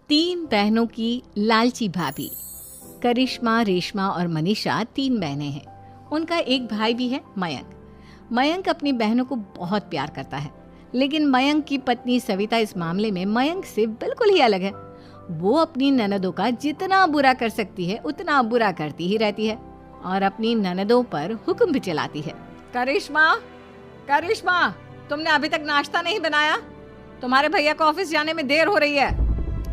तीन बहनों की लालची भाभी। करिश्मा, रेशमा और मनीषा तीन बहनें हैं। उनका एक भाई भी है, मयंक। मयंक अपनी बहनों को बहुत प्यार करता है, लेकिन मयंक की पत्नी सविता इस मामले में मयंक से बिल्कुल ही अलग है। वो अपनी ननदों का जितना बुरा कर सकती है उतना बुरा करती ही रहती है और अपनी ननदों पर हुक्म भी चलाती है। करिश्मा, करिश्मा, तुमने अभी तक नाश्ता नहीं बनाया? तुम्हारे भैया को ऑफिस जाने में देर हो रही है।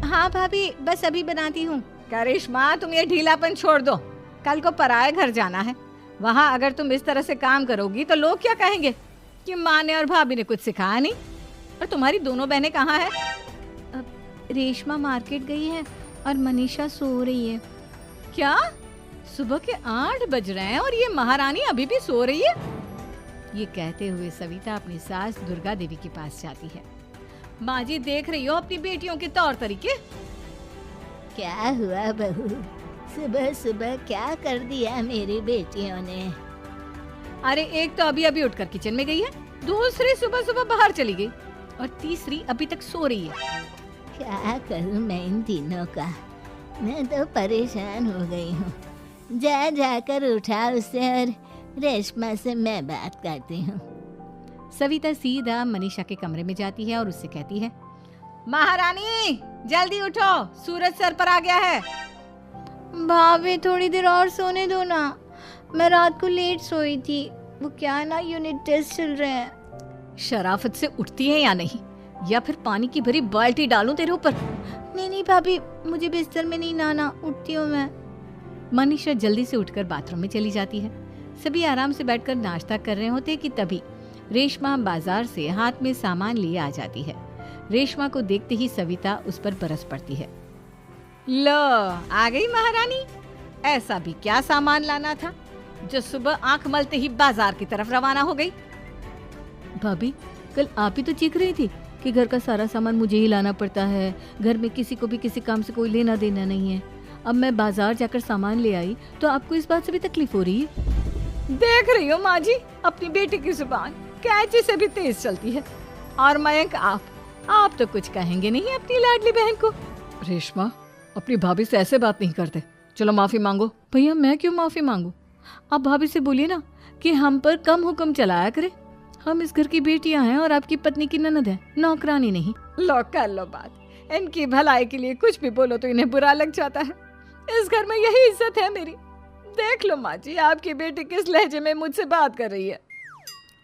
हाँ भाभी, बस अभी बनाती हूँ। करिश्मा, तुम ये ढीलापन छोड़ दो। कल को पराये घर जाना है। वहाँ अगर तुम इस तरह से काम करोगी तो लोग क्या कहेंगे कि माँ ने और भाभी ने कुछ सिखाया नहीं। और तुम्हारी दोनों बहनें कहाँ हैं? रेशमा मार्केट गई है और मनीषा सो रही है। क्या? सुबह के 8 बज रहे हैं और ये महारानी अभी भी सो रही है? ये कहते हुए सविता अपनी सास दुर्गा देवी के पास जाती है। माँ जी, देख रही हो अपनी बेटियों के तौर तरीके? क्या हुआ बहू, सुबह सुबह क्या कर दिया मेरी बेटियों ने? अरे एक तो अभी अभी उठकर किचन में गई है, दूसरी सुबह सुबह बाहर चली गई और तीसरी अभी तक सो रही है। क्या करूं मैं इन तीनों का, मैं तो परेशान हो गई हूँ। जा जाकर उठा उसे और रेशमा से मैं बात करती हूँ। सविता सीधा मनीषा के कमरे में जाती है और उससे कहती है, महारानी जल्दी उठो, सूरज सर पर आ गया है। भाभी थोड़ी देर और सोने दो ना, मैं रात को लेट सोई थी। वो क्या ना, यूनिट टेस्ट चल रहे हैं। शराफत से उठती है या नहीं, या फिर पानी की भरी बाल्टी डालूं तेरे ऊपर? नहीं भाभी, मुझे बिस्तर में नहीं नहाना, उठती हूँ मैं। मनीषा जल्दी से उठकर बाथरूम में चली जाती है। सभी आराम से बैठकर नाश्ता कर रहे होते कि तभी रेशमा बाजार से हाथ में सामान लिए आ जाती है। रेशमा को देखते ही सविता उस पर बरस पड़ती है। लो, आ गई महारानी। ऐसा भी क्या सामान लाना था जो सुबह आंख मलते ही बाजार की तरफ रवाना हो गई? भाभी, कल आप ही तो चीख रही थी कि घर का सारा सामान मुझे ही लाना पड़ता है, घर में किसी को भी किसी काम से कोई लेना देना नहीं है। अब मैं बाजार जाकर सामान ले आई तो आपको इस बात से भी तकलीफ हो रही है? देख रही हो माँ जी, अपनी बेटी की जुबान कैंची से भी तेज चलती है। और मयंक, आप तो कुछ कहेंगे नहीं अपनी लाडली बहन को? रेशमा, अपनी भाभी से ऐसे बात नहीं करते। चलो माफी मांगो। भैया, मैं क्यों माफी मांगू? आप भाभी से बोलिए ना कि हम पर कम हुक्म चलाया करे। हम इस घर की बेटियां हैं और आपकी पत्नी की ननद है, नौकरानी नहीं। लो कर लो बात। इनकी भलाई के लिए कुछ भी बोलो तो इन्हें बुरा लग जाता है। इस घर में यही इज्जत है मेरी। देख लो माँ जी, आपकी बेटी किस लहजे में मुझसे बात कर रही है।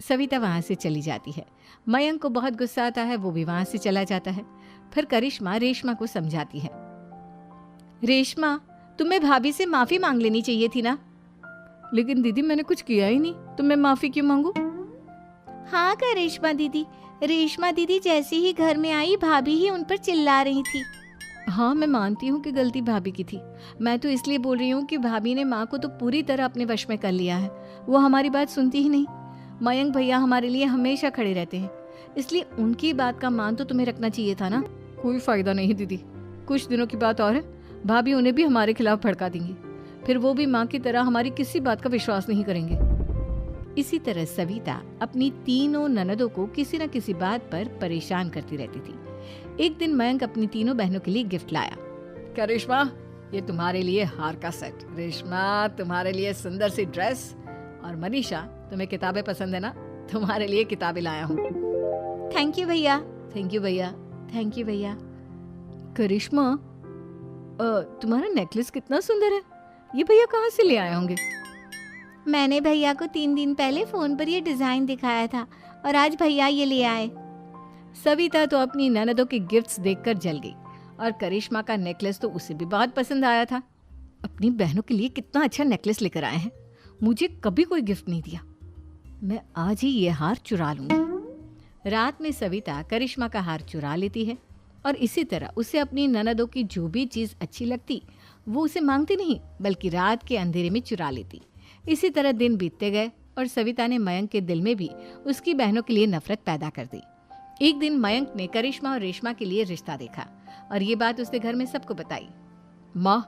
सविता वहां से चली जाती है। मयंक को बहुत गुस्सा आता है, वो भी वहां से चला जाता है। फिर करिश्मा रेशमा को समझाती है, रेशमा, तुम्हें भाभी से माफी मांग लेनी चाहिए थी ना। लेकिन दीदी, मैंने कुछ किया ही नहीं, तो मैं माफी क्यों मांगू? हाँ करिश्मा दीदी, रेशमा दीदी जैसे ही घर में आई भाभी ही उन पर चिल्ला रही थी। हाँ, मैं मानती हूँ कि गलती भाभी की थी। मैं तो इसलिए बोल रही हूँ कि भाभी ने माँ को तो पूरी तरह अपने वश में कर लिया है। वो हमारी बात सुनती ही नहीं। मयंक भैया हमारे लिए हमेशा खड़े रहते हैं, इसलिए उनकी बात का मान तो तुम्हें रखना चाहिए था ना। कोई फायदा नहीं दीदी, कुछ दिनों की बात और है, भाभी उन्हें भी हमारे खिलाफ भड़का देंगी। फिर वो भी माँ की तरह हमारी किसी बात का विश्वास नहीं करेंगे। इसी तरह सविता अपनी तीनों ननदों को किसी न किसी बात पर परेशान करती रहती थी। एक दिन मयंक अपनी तीनों बहनों के लिए गिफ्ट लाया। क्या रेशमा, ये तुम्हारे लिए हार का सेट। रेशमा, तुम्हारे लिए सुंदर सी ड्रेस। और मनीषा, तुम्हें किताबें पसंद है ना, तुम्हारे लिए किताबें लाया हूँ। थैंक यू भैया। थैंक यू भैया। थैंक यू भैया। करिश्मा, तुम्हारा नेकलेस कितना सुंदर है, ये भैया कहाँ से ले आए होंगे? मैंने भैया को 3 दिन पहले फोन पर ये डिजाइन दिखाया था और आज भैया ये ले आए। सविता तो अपनी ननदों के गिफ्ट्स देखकर जल गई और करिश्मा का नेकलेस तो उसे भी बहुत पसंद आया था। अपनी बहनों के लिए कितना अच्छा नेकलेस लेकर आए हैं, मुझे कभी कोई गिफ्ट नहीं दिया। मैं आज ही ये हार चुरा लूंगी। रात में सविता करिश्मा का हार चुरा लेती है और इसी तरह उसे अपनी ननदों की जो भी चीज़ अच्छी लगती वो उसे मांगती नहीं, बल्कि रात के अंधेरे में चुरा लेती। इसी तरह दिन बीतते गए और सविता ने मयंक के दिल में भी उसकी बहनों के लिए नफरत पैदा कर दी। एक दिन मयंक ने करिश्मा और रेशमा के लिए रिश्ता देखा और ये बात उसने घर में सबको बताई। माँ,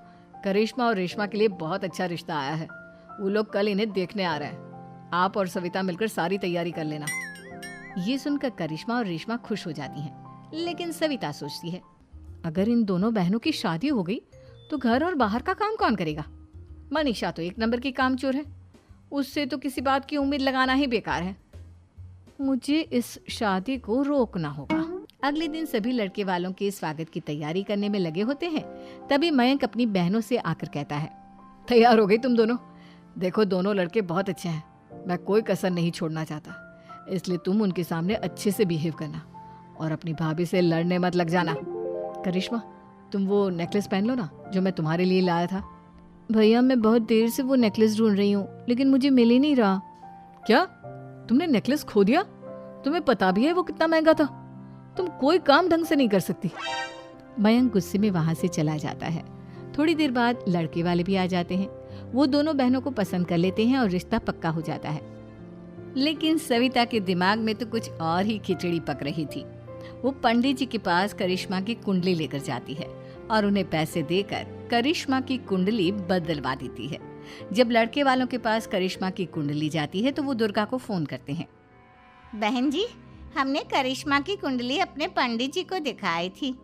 करिश्मा और रेशमा के लिए बहुत अच्छा रिश्ता आया है, वो लोग कल इन्हें देखने आ रहे हैं। आप और सविता मिलकर सारी तैयारी कर लेना। ये सुनकर करिश्मा और रेशमा खुश हो जाती हैं, लेकिन सविता सोचती है, अगर इन दोनों बहनों की शादी हो गई तो घर और बाहर का काम कौन करेगा? मनीषा तो एक नंबर की कामचोर है, उससे तो किसी बात की उम्मीद लगाना ही बेकार है। मुझे इस शादी को रोकना होगा। अगले दिन सभी लड़के वालों के स्वागत की तैयारी करने में लगे होते हैं। तभी मयंक अपनी बहनों से आकर कहता है, तैयार हो गई तुम दोनों? देखो दोनों लड़के बहुत अच्छे हैं, मैं कोई कसर नहीं छोड़ना चाहता, इसलिए तुम उनके सामने अच्छे से बिहेव करना और अपनी भाभी से लड़ने मत लग जाना। करिश्मा, तुम वो नेकलेस पहन लो ना जो मैं तुम्हारे लिए लाया था। भैया मैं बहुत देर से वो नेकलेस ढूंढ रही हूँ, लेकिन मुझे मिल ही नहीं रहा। क्या तुमने नेकलेस खो दिया? तुम्हें पता भी है वो कितना महंगा था? तुम कोई काम ढंग से नहीं कर सकती। मयंक गुस्से में वहां से चला जाता है। थोड़ी देर बाद लड़के वाले भी आ जाते हैं। वो दोनों बहनों को पसंद कर लेते हैं और रिश्ता पक्का हो जाता है। लेकिन सविता के दिमाग में तो कुछ और ही खिचड़ी पक रही थी। वो पंडित जी के पास करिश्मा की कुंडली लेकर जाती है और उन्हें पैसे देकर करिश्मा की कुंडली बदलवा देती है। जब लड़के वालों के पास करिश्मा की कुंडली जाती है तो वो दुर्गा को फोन करते हैं। बहन जी, हमने करिश्मा की कुंडली अपने पंडित जी को दिखाई थी।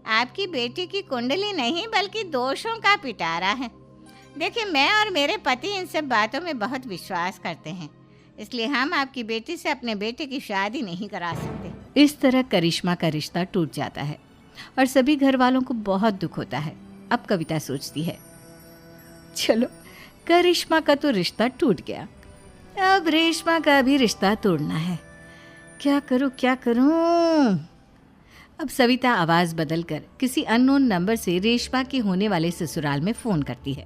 आपकी बेटी की कुंडली नहीं बल्कि दोषों का पिटारा है। देखिए, मैं और मेरे पति इन सब बातों में बहुत विश्वास करते हैं, इसलिए हम आपकी बेटी से अपने बेटे की शादी नहीं करा सकते। इस तरह करिश्मा का रिश्ता टूट जाता है और सभी घर वालों को बहुत दुख होता है। अब कविता सोचती है, चलो करिश्मा का तो रिश्ता टूट गया, अब रेशमा का भी रिश्ता तोड़ना है। क्या करूं? अब सविता आवाज बदलकर किसी अननोन नंबर से रेशमा के होने वाले ससुराल में फोन करती है।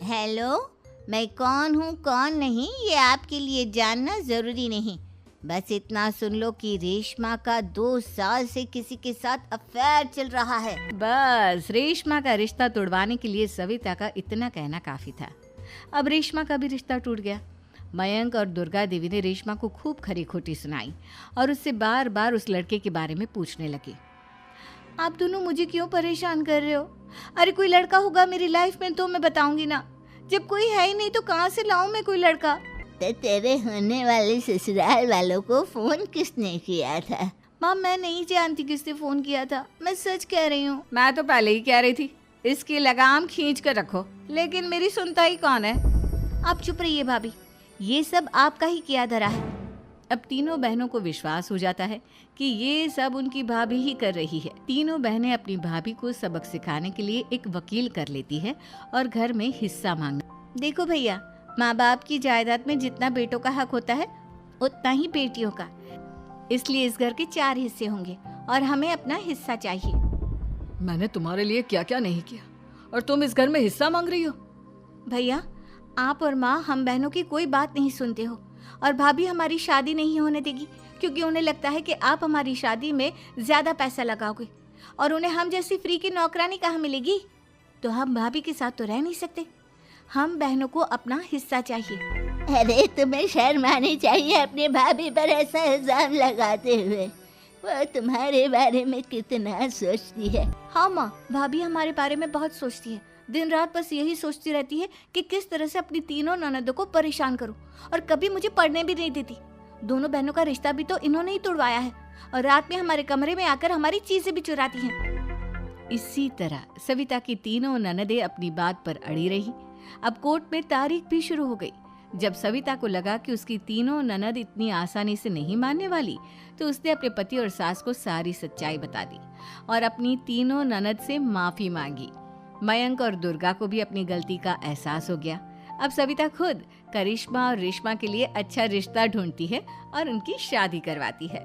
हेलो, मैं कौन हूँ कौन नहीं ये आपके लिए जानना जरूरी नहीं, बस इतना सुन लो कि रेशमा का 2 साल से किसी के साथ अफेयर चल रहा है। बस रेशमा का रिश्ता तोड़वाने के लिए सविता का इतना कहना काफी था। अब रेशमा का भी रिश्ता टूट गया। मयंक और दुर्गा देवी ने रेशमा को खूब खरी खोटी सुनाई और उससे बार बार उस लड़के के बारे में पूछने लगे। आप दोनों मुझे क्यों परेशान कर रहे हो? अरे कोई लड़का होगा मेरी लाइफ में तो मैं बताऊंगी ना, जब कोई है ही नहीं तो कहाँ से लाऊं मैं कोई लड़का? तो तेरे होने वाले ससुराल वालों को फोन किसने किया था? माँ, मैं नहीं जानती किसने फोन किया था, मैं सच कह रही हूँ। मैं तो पहले ही कह रही थी इसकी लगाम खींच कर रखो, लेकिन मेरी सुनता ही कौन है। आप चुप रहिए भाभी, ये सब आपका ही किया धरा है। अब तीनों बहनों को विश्वास हो जाता है कि ये सब उनकी भाभी ही कर रही है। तीनों बहनें अपनी भाभी को सबक सिखाने के लिए एक वकील कर लेती है और घर में हिस्सा मांगना। देखो भैया, माँ बाप की जायदाद में जितना बेटों का हक होता है उतना ही बेटियों का, इसलिए इस घर के 4 हिस्से होंगे और हमें अपना हिस्सा चाहिए। मैंने तुम्हारे लिए क्या क्या नहीं किया और तुम इस घर में हिस्सा मांग रही हो? भैया, आप और माँ हम बहनों की कोई बात नहीं सुनते हो और भाभी हमारी शादी नहीं होने देगी क्योंकि उन्हें लगता है कि आप हमारी शादी में ज्यादा पैसा लगाओगे और उन्हें हम जैसी फ्री की नौकरानी कहाँ मिलेगी। तो हम भाभी के साथ तो रह नहीं सकते, हम बहनों को अपना हिस्सा चाहिए। अरे तुम्हें शर्म आनी चाहिए अपनी भाभी पर ऐसा इल्जाम लगाते हुए। वो तुम्हारे बारे में कितना सोचती है। हाँ माँ, भाभी हमारे बारे में बहुत सोचती है, दिन रात बस यही सोचती रहती है कि किस तरह से अपनी तीनों ननदों को परेशान करूं और कभी मुझे पढ़ने भी नहीं देती। दोनों बहनों का रिश्ता भी तो इन्होंने ही तोड़वाया है और रात में हमारे कमरे में आकर हमारी चीजें भी चुराती हैं। इसी तरह सविता की तीनों ननदें अपनी बात पर अड़ी रही। अब कोर्ट में तारीख भी शुरू हो गई। जब सविता को लगा कि उसकी तीनों ननद इतनी आसानी से नहीं मानने वाली, तो उसने अपने पति और सास को सारी सच्चाई बता दी और अपनी तीनों ननद से माफी मांगी। मयंक और दुर्गा को भी अपनी गलती का एहसास हो गया। अब सविता खुद करिश्मा और रेशमा के लिए अच्छा रिश्ता ढूंढती है और उनकी शादी करवाती है।